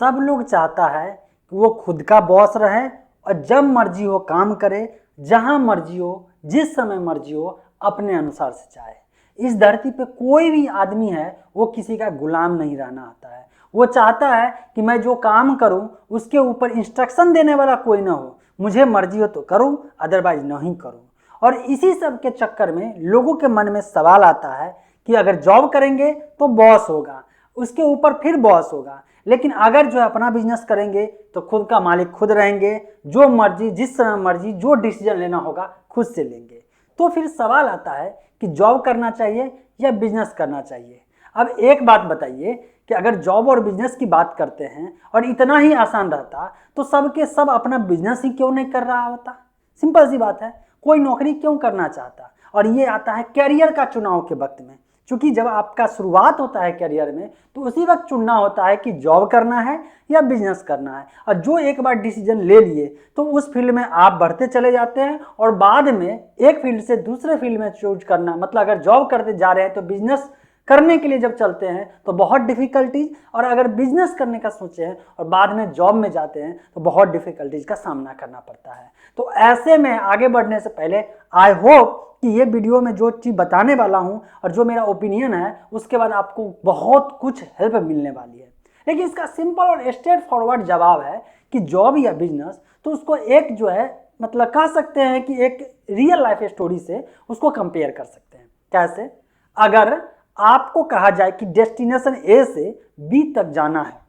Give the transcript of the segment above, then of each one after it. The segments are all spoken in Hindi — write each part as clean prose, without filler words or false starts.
सब लोग चाहता है कि वो खुद का बॉस रहे और जब मर्जी हो काम करे, जहां मर्जी हो, जिस समय मर्जी हो, अपने अनुसार से चाहे। इस धरती पे कोई भी आदमी है वो किसी का गुलाम नहीं रहना आता है। वो चाहता है कि मैं जो काम करूं उसके ऊपर इंस्ट्रक्शन देने वाला कोई ना हो, मुझे मर्जी हो तो करूं, अदरवाइज नहीं करूं। और इसी सब के चक्कर में लोगों के मन में सवाल आता है कि अगर जॉब करेंगे तो बॉस होगा, उसके ऊपर फिर बॉस होगा, लेकिन अगर जो है अपना बिजनेस करेंगे तो खुद का मालिक खुद रहेंगे, जो मर्जी जिस समय मर्जी जो डिसीजन लेना होगा खुद से लेंगे। तो फिर सवाल आता है कि जॉब करना चाहिए या बिजनेस करना चाहिए। अब एक बात बताइए कि अगर जॉब और बिजनेस की बात करते हैं और इतना ही आसान रहता तो सबके सब अपना बिजनेस ही क्यों नहीं कर रहा होता। सिंपल सी बात है, कोई नौकरी क्यों करना चाहता। और ये आता है कैरियर का चुनाव के वक्त में, क्योंकि जब आपका शुरुआत होता है करियर में तो उसी वक्त चुनना होता है कि जॉब करना है या बिजनेस करना है। और जो एक बार डिसीजन ले लिए तो उस फील्ड में आप बढ़ते चले जाते हैं और बाद में एक फील्ड से दूसरे फील्ड में चूज करना, मतलब अगर जॉब करते जा रहे हैं तो बिजनेस करने के लिए जब चलते हैं तो बहुत डिफिकल्टीज, और अगर बिजनेस करने का सोचे हैं और बाद में जॉब में जाते हैं तो बहुत डिफिकल्टीज का सामना करना पड़ता है। तो ऐसे में आगे बढ़ने से पहले आई होप कि ये वीडियो में जो चीज़ बताने वाला हूँ और जो मेरा ओपिनियन है उसके बाद आपको बहुत कुछ हेल्प मिलने वाली है। लेकिन इसका सिंपल और स्ट्रेट फॉरवर्ड जवाब है कि जॉब या बिजनेस, तो उसको एक जो है मतलब कह सकते हैं कि एक रियल लाइफ स्टोरी से उसको कंपेयर कर सकते हैं। कैसे? अगर आपको कहा जाए कि डेस्टिनेशन ए से बी तक जाना है,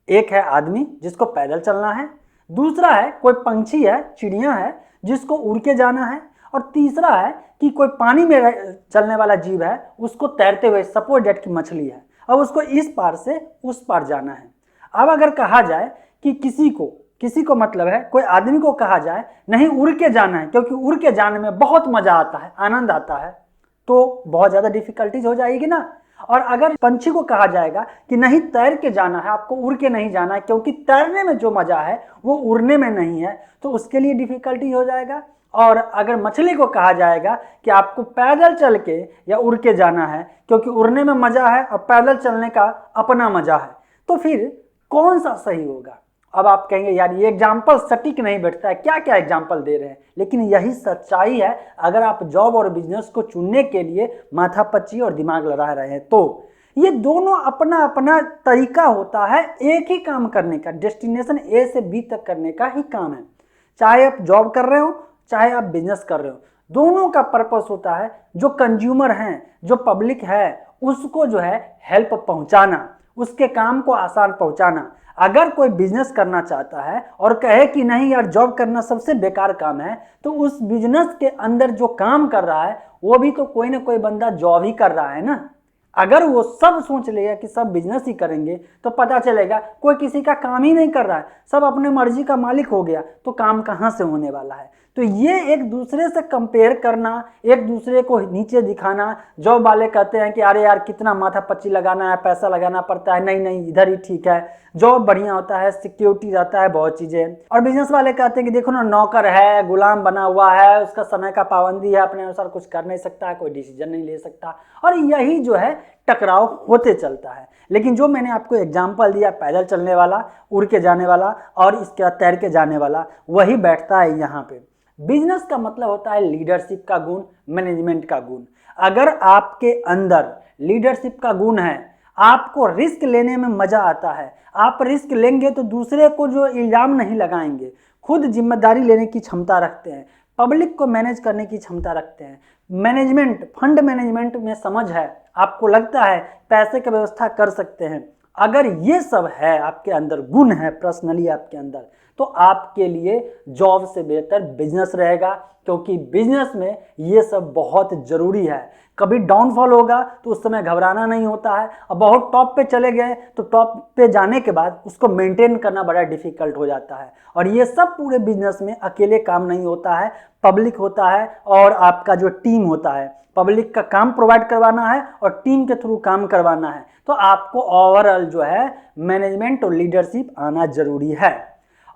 एक है आदमी जिसको पैदल चलना है, दूसरा है कोई पंछी है, चिड़िया है जिसको उड़ के जाना है, और तीसरा है कि कोई पानी में चलने वाला जीव है, उसको तैरते हुए सपोज डेट की मछली है, अब उसको इस पार से उस पार जाना है। अब अगर कहा जाए कि किसी को मतलब है कोई आदमी को कहा जाए नहीं उड़ के जाना है क्योंकि उड़ के जाने में बहुत मजा आता है, आनंद आता है, तो बहुत ज़्यादा डिफिकल्टीज हो जाएगी ना। और अगर पंछी को कहा जाएगा कि नहीं तैर के जाना है, आपको उड़ के नहीं जाना है क्योंकि तैरने में जो मजा है वो उड़ने में नहीं है, तो उसके लिए डिफिकल्टी हो जाएगा। और अगर मछली को कहा जाएगा कि आपको पैदल चल के या उड़ के जाना है क्योंकि उड़ने में मजा है और पैदल चलने का अपना मजा है, तो फिर कौन सा सही होगा। अब आप कहेंगे यार ये एग्जाम्पल सटीक नहीं बैठता है, क्या क्या एग्जाम्पल दे रहे हैं, लेकिन यही सच्चाई है। अगर आप जॉब और बिजनेस को चुनने के लिए माथापच्ची और दिमाग लड़ा रहे हैं तो ये दोनों अपना अपना तरीका होता है एक ही काम करने का, डेस्टिनेशन ए से बी तक करने का ही काम है। चाहे आप जॉब कर रहे हो चाहे आप बिजनेस कर रहे हो, दोनों का पर्पस होता है जो कंज्यूमर हैं, जो पब्लिक है, उसको जो है हेल्प पहुंचाना, उसके काम को आसान पहुंचाना। अगर कोई बिजनेस करना चाहता है और कहे कि नहीं यार जॉब करना सबसे बेकार काम है, तो उस बिजनेस के अंदर जो काम कर रहा है वो भी तो कोई ना कोई बंदा जॉब ही कर रहा है ना। अगर वो सब सोच लेगा कि सब बिजनेस ही करेंगे तो पता चलेगा कोई किसी का काम ही नहीं कर रहा है, सब अपने मर्जी का मालिक हो गया, तो काम कहाँ से होने वाला है। तो ये एक दूसरे से कंपेयर करना, एक दूसरे को नीचे दिखाना। जॉब वाले कहते हैं कि अरे यार कितना माथा पच्ची लगाना है, पैसा लगाना पड़ता है, नहीं नहीं इधर ही ठीक है, जॉब बढ़िया होता है, सिक्योरिटी रहता है, बहुत चीज़ें। और बिजनेस वाले कहते हैं कि देखो ना नौकर है, गुलाम बना हुआ है, उसका समय का पाबंदी है, अपने अनुसार कुछ कर नहीं सकता, कोई डिसीजन नहीं ले सकता, और यही जो है टकराव होते चलता है। लेकिन जो मैंने आपको एग्जाम्पल दिया पैदल चलने वाला, उड़ के जाने वाला और इसके बाद तैर के जाने वाला, वही बैठता है यहाँ पे। बिजनेस का मतलब होता है लीडरशिप का गुण, मैनेजमेंट का गुण। अगर आपके अंदर लीडरशिप का गुण है, आपको रिस्क लेने में मजा आता है, आप रिस्क लेंगे तो दूसरे को जो इल्जाम नहीं लगाएंगे, खुद जिम्मेदारी लेने की क्षमता रखते हैं, पब्लिक को मैनेज करने की क्षमता रखते हैं, मैनेजमेंट फंड मैनेजमेंट में समझ है, आपको लगता है पैसे की व्यवस्था कर सकते हैं, अगर ये सब है आपके अंदर, गुण है पर्सनली आपके अंदर, तो आपके लिए जॉब से बेहतर बिजनेस रहेगा, क्योंकि बिजनेस में ये सब बहुत जरूरी है। कभी डाउनफॉल होगा तो उस समय घबराना नहीं होता है, और बहुत टॉप पे चले गए तो टॉप पे जाने के बाद उसको मेंटेन करना बड़ा डिफिकल्ट हो जाता है। और ये सब पूरे बिजनेस में अकेले काम नहीं होता है, पब्लिक होता है और आपका जो टीम होता है, पब्लिक का काम प्रोवाइड करवाना है और टीम के थ्रू काम करवाना है। तो आपको ओवरऑल जो है मैनेजमेंट और लीडरशिप आना जरूरी है।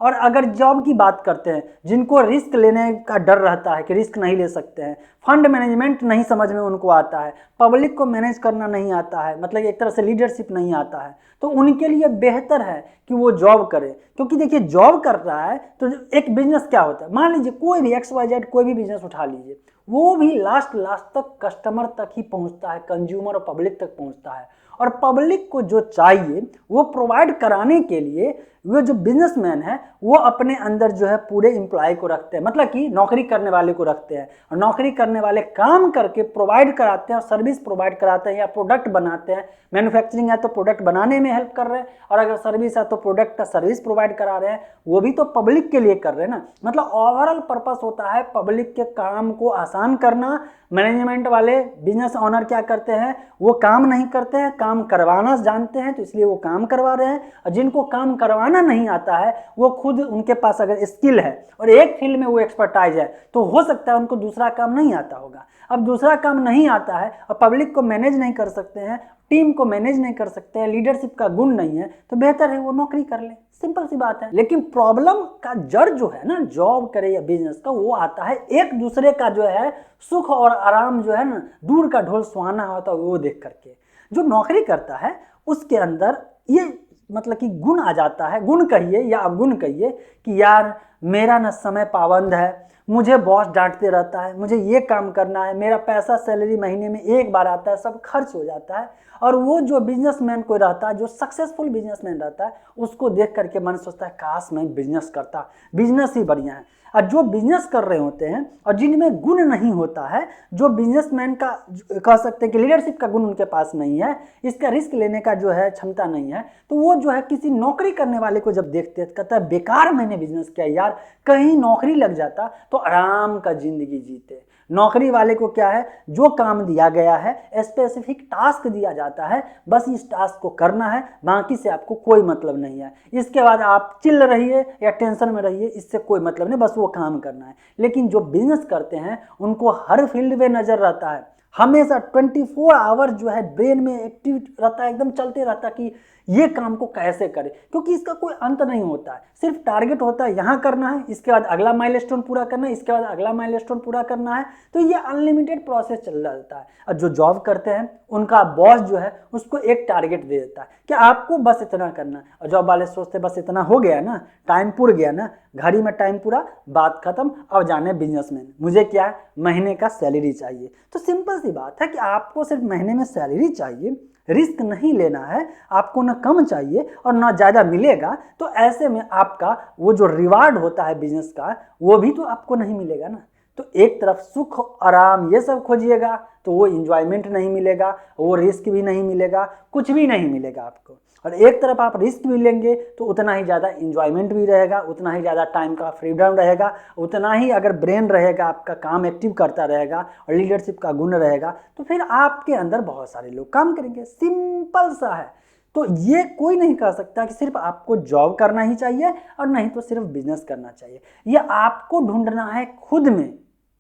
और अगर जॉब की बात करते हैं, जिनको रिस्क लेने का डर रहता है कि रिस्क नहीं ले सकते हैं, फंड मैनेजमेंट नहीं समझ में उनको आता है, पब्लिक को मैनेज करना नहीं आता है, मतलब एक तरह से लीडरशिप नहीं आता है, तो उनके लिए बेहतर है कि वो जॉब करे। क्योंकि देखिए जॉब कर रहा है तो एक बिजनेस क्या होता है, मान लीजिए कोई भी XYZ कोई भी बिजनेस उठा लीजिए, वो भी लास्ट तक कस्टमर तक ही पहुंचता है, कंज्यूमर और पब्लिक तक पहुंचता है। और पब्लिक को जो चाहिए वो प्रोवाइड कराने के लिए वो जो बिजनेसमैन है वो अपने अंदर जो है पूरे एम्प्लॉय को रखते हैं, मतलब कि नौकरी करने वाले को रखते हैं, और नौकरी करने वाले काम करके प्रोवाइड कराते हैं और सर्विस प्रोवाइड कराते हैं या प्रोडक्ट बनाते हैं। मैन्युफैक्चरिंग है तो प्रोडक्ट बनाने में हेल्प कर रहे हैं, और अगर सर्विस है तो प्रोडक्ट का सर्विस प्रोवाइड करा रहे हैं, वो भी तो पब्लिक के लिए कर रहे हैं ना। मतलब ओवरऑल पर्पस होता है पब्लिक के काम को आसान करना। मैनेजमेंट वाले बिजनेस ऑनर क्या करते हैं, वो काम नहीं करते हैं, काम करवाना जानते हैं तो इसलिए वो काम करवा रहे हैं, और जिनको काम करवाना नहीं आता है वो खुद उनके पास अगर स्किल है और एक फील्ड में वो एक्सपर्टाइज है तो हो सकता है उनको दूसरा काम नहीं आता होगा। अब दूसरा काम नहीं आता है और पब्लिक को मैनेज नहीं कर सकते हैं, टीम को मैनेज नहीं कर सकते हैं, लीडरशिप का गुण नहीं है, तो बेहतर है वो नौकरी कर ले, सिंपल सी बात है। लेकिन प्रॉब्लम का जड़ जो है ना, जॉब करे या बिजनेस का, वो आता है एक दूसरे का जो है सुख और आराम जो है ना, दूर का ढोल सुहाना होता है वो देख करके। जो नौकरी करता है उसके अंदर ये मतलब कि गुण आ जाता है, गुण कहिए या अवगुण कहिए, कि यार मेरा ना समय पाबंद है, मुझे बॉस डांटते रहता है, मुझे ये काम करना है, मेरा पैसा सैलरी महीने में एक बार आता है, सब खर्च हो जाता है। और वो जो बिजनेसमैन कोई रहता है, जो सक्सेसफुल बिजनेसमैन रहता है, उसको देख करके मन सोचता है काश मैं बिजनेस करता, बिजनेस ही बढ़िया है। और जो बिजनेस कर रहे होते हैं और जिनमें गुण नहीं होता है, जो बिजनेसमैन का कह सकते हैं कि लीडरशिप का गुण उनके पास नहीं है, इसका रिस्क लेने का जो है क्षमता नहीं है, तो वो जो है किसी नौकरी करने वाले को जब देखते हैं कहता है बेकार मैंने बिजनेस किया यार, कहीं नौकरी लग जाता तो आराम का जिंदगी जीते। नौकरी वाले को क्या है, जो काम दिया गया है, स्पेसिफिक टास्क दिया जाता है, बस इस टास्क को करना है, बाकी से आपको कोई मतलब नहीं है। इसके बाद आप चिल्ल रहिए या टेंशन में रहिए, इससे कोई मतलब नहीं, बस वो काम करना है। लेकिन जो बिजनेस करते हैं उनको हर फील्ड में नजर रहता है, हमेशा 24 आवर जो है ब्रेन में एक्टिव रहता है, एकदम चलते रहता है कि ये काम को कैसे करें, क्योंकि इसका कोई अंत नहीं होता है, सिर्फ टारगेट होता है यहाँ करना है, इसके बाद अगला माइलस्टोन पूरा करना है, इसके बाद अगला माइलस्टोन पूरा करना है। तो ये अनलिमिटेड प्रोसेस चल रहता है। और जो जॉब करते हैं उनका बॉस जो है उसको एक टारगेट दे देता है कि आपको बस इतना करना है, और जॉब वाले सोचते बस इतना हो गया ना, टाइम पूरा गया ना, घड़ी में टाइम पूरा, बात खत्म, अब जाने बिजनेसमैन, मुझे क्या है महीने का सैलरी चाहिए। तो सिंपल सी बात है कि आपको सिर्फ महीने में सैलरी चाहिए, रिस्क नहीं लेना है, आपको ना कम चाहिए और ना ज़्यादा मिलेगा, तो ऐसे में आपका वो जो रिवार्ड होता है बिजनेस का वो भी तो आपको नहीं मिलेगा ना। तो एक तरफ सुख आराम ये सब खोजिएगा तो वो इंजॉयमेंट नहीं मिलेगा, वो रिस्क भी नहीं मिलेगा, कुछ भी नहीं मिलेगा आपको। और एक तरफ आप रिस्क भी लेंगे तो उतना ही ज़्यादा इंजॉयमेंट भी रहेगा, उतना ही ज़्यादा टाइम का फ्रीडम रहेगा, उतना ही अगर ब्रेन रहेगा आपका काम एक्टिव करता रहेगा और लीडरशिप का गुण रहेगा, तो फिर आपके अंदर बहुत सारे लोग काम करेंगे। सिंपल सा है। तो ये कोई नहीं कह सकता कि सिर्फ आपको जॉब करना ही चाहिए और नहीं तो सिर्फ बिजनेस करना चाहिए। ये आपको ढूंढना है खुद में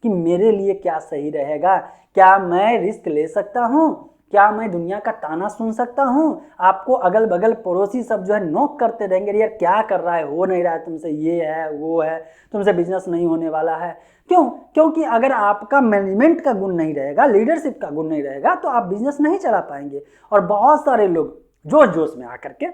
कि मेरे लिए क्या सही रहेगा, क्या मैं रिस्क ले सकता हूँ, क्या मैं दुनिया का ताना सुन सकता हूँ। आपको अगल बगल पड़ोसी सब जो है नोक करते रहेंगे, यार क्या कर रहा है, हो नहीं रहा है तुमसे, ये है वो है, तुमसे बिजनेस नहीं होने वाला है। क्यों? क्योंकि अगर आपका मैनेजमेंट का गुण नहीं रहेगा, लीडरशिप का गुण नहीं रहेगा, तो आप बिजनेस नहीं चला पाएंगे। और बहुत सारे लोग जोश जोश में आकर के,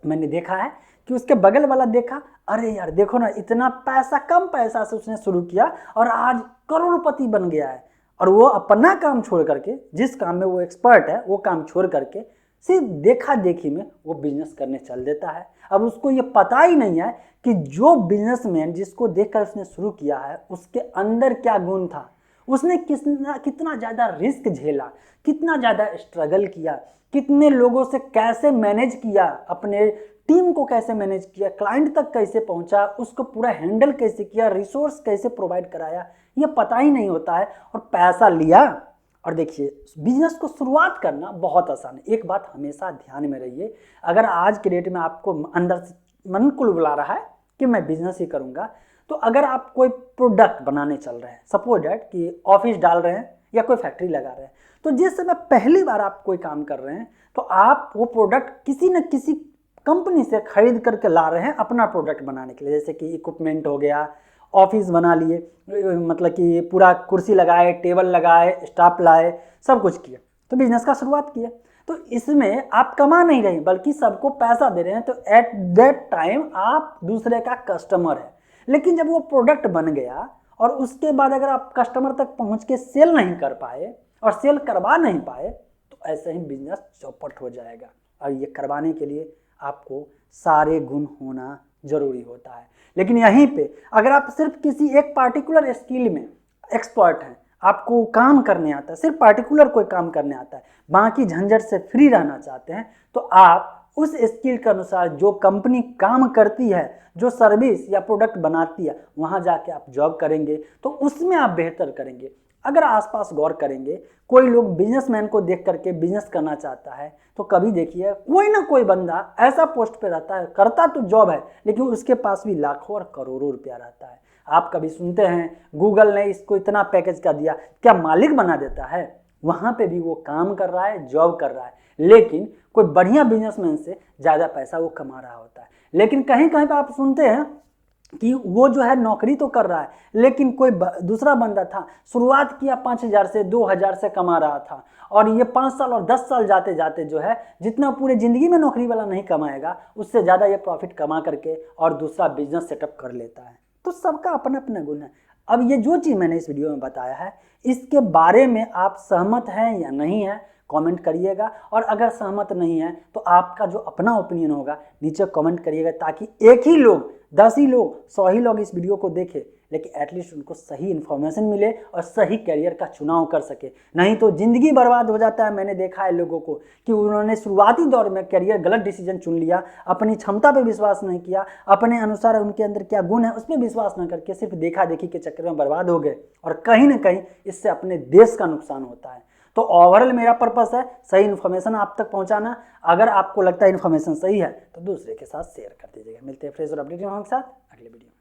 मैंने देखा है कि उसके बगल वाला देखा, अरे यार देखो ना, इतना पैसा, कम पैसा से उसने शुरू किया और आज करोड़पति बन गया है। और वो अपना काम छोड़ करके, जिस काम में वो एक्सपर्ट है वो काम छोड़ करके सिर्फ देखा देखी में वो बिजनेस करने चल देता है। अब उसको ये पता ही नहीं है कि जो बिजनेसमैन जिसको देखकर उसने शुरू किया है उसके अंदर क्या गुण था, उसने कितना ज़्यादा रिस्क झेला, कितना ज़्यादा स्ट्रगल किया, कितने लोगों से कैसे मैनेज किया, अपने टीम को कैसे मैनेज किया, क्लाइंट तक कैसे पहुंचा, उसको पूरा हैंडल कैसे किया, रिसोर्स कैसे प्रोवाइड कराया, ये पता ही नहीं होता है। और पैसा लिया। और देखिए बिजनेस को शुरुआत करना बहुत आसान है। एक बात हमेशा ध्यान में रहिए, अगर आज के डेट में आपको अंदर से मन को बुला रहा है कि मैं बिजनेस ही करूंगा, तो अगर आप कोई प्रोडक्ट बनाने चल रहे हैं, सपोज दैट कि ऑफिस डाल रहे हैं या कोई फैक्ट्री लगा रहे हैं, तो जिस समय पहली बार आप कोई काम कर रहे हैं तो आप वो प्रोडक्ट किसी न किसी कंपनी से खरीद करके ला रहे हैं अपना प्रोडक्ट बनाने के लिए, जैसे कि इक्विपमेंट हो गया, ऑफिस बना लिए, मतलब कि पूरा कुर्सी लगाए, टेबल लगाए, स्टाफ लाए, सब कुछ किए, तो बिजनेस का शुरुआत किया। तो इसमें आप कमा नहीं रहे बल्कि सबको पैसा दे रहे हैं, तो एट दैट टाइम आप दूसरे का कस्टमर है। लेकिन जब वो प्रोडक्ट बन गया और उसके बाद अगर आप कस्टमर तक पहुंच के सेल नहीं कर पाए और सेल करवा नहीं पाए, तो ऐसे ही बिजनेस चौपट हो जाएगा। और ये करवाने के लिए आपको सारे गुण होना जरूरी होता है। लेकिन यहीं पे अगर आप सिर्फ किसी एक पार्टिकुलर स्किल में एक्सपर्ट हैं, आपको काम करने आता है, सिर्फ पार्टिकुलर कोई काम करने आता है, बाकी झंझट से फ्री रहना चाहते हैं, तो आप उस स्किल के अनुसार जो कंपनी काम करती है, जो सर्विस या प्रोडक्ट बनाती है, वहां जाके आप जॉब करेंगे तो उसमें आप बेहतर करेंगे। अगर आसपास गौर करेंगे, कोई लोग बिजनेसमैन को देख करके बिजनेस करना चाहता है, तो कभी देखिए कोई ना कोई बंदा ऐसा पोस्ट पे रहता है, करता तो जॉब है लेकिन उसके पास भी लाखों और करोड़ों रुपया रहता है। आप कभी सुनते हैं गूगल ने इसको इतना पैकेज का दिया, क्या मालिक बना देता है? वहां पे भी वो काम कर रहा है, जॉब कर रहा है, लेकिन कोई बढ़िया बिजनेसमैन से ज्यादा पैसा वो कमा रहा होता है। लेकिन कहीं कहीं पे आप सुनते हैं कि वो जो है नौकरी तो कर रहा है, लेकिन कोई दूसरा बंदा था, शुरुआत किया 5,000 से, 2,000 से कमा रहा था, और ये 5 साल और 10 साल जाते जाते जो है जितना पूरे जिंदगी में नौकरी वाला नहीं कमाएगा, उससे ज़्यादा ये प्रॉफिट कमा करके और दूसरा बिजनेस सेटअप कर लेता है। तो सबका अपना अपना गुण है। अब ये जो चीज़ मैंने इस वीडियो में बताया है, इसके बारे में आप सहमत हैं या नहीं है, कमेंट करिएगा। और अगर सहमत नहीं है तो आपका जो अपना ओपिनियन होगा नीचे कमेंट करिएगा, ताकि एक ही लोग, 10 ही लोग, 100 ही लोग इस वीडियो को देखें, लेकिन एटलीस्ट उनको सही इन्फॉर्मेशन मिले और सही करियर का चुनाव कर सके। नहीं तो ज़िंदगी बर्बाद हो जाता है। मैंने देखा है लोगों को कि उन्होंने शुरुआती दौर में करियर गलत डिसीजन चुन लिया, अपनी क्षमता पे विश्वास नहीं किया, अपने अनुसार उनके अंदर क्या गुण है उस पर विश्वास न करके सिर्फ देखा देखी के चक्कर में बर्बाद हो गए, और कहीं ना कहीं इससे अपने देश का नुकसान होता है। तो ओवरऑल मेरा पर्पस है सही इन्फॉर्मेशन आप तक पहुंचाना। अगर आपको लगता है इन्फॉर्मेशन सही है तो दूसरे के साथ शेयर कर दीजिएगा। मिलते हैं फ्रेश और अपडेट के साथ अगले वीडियो में।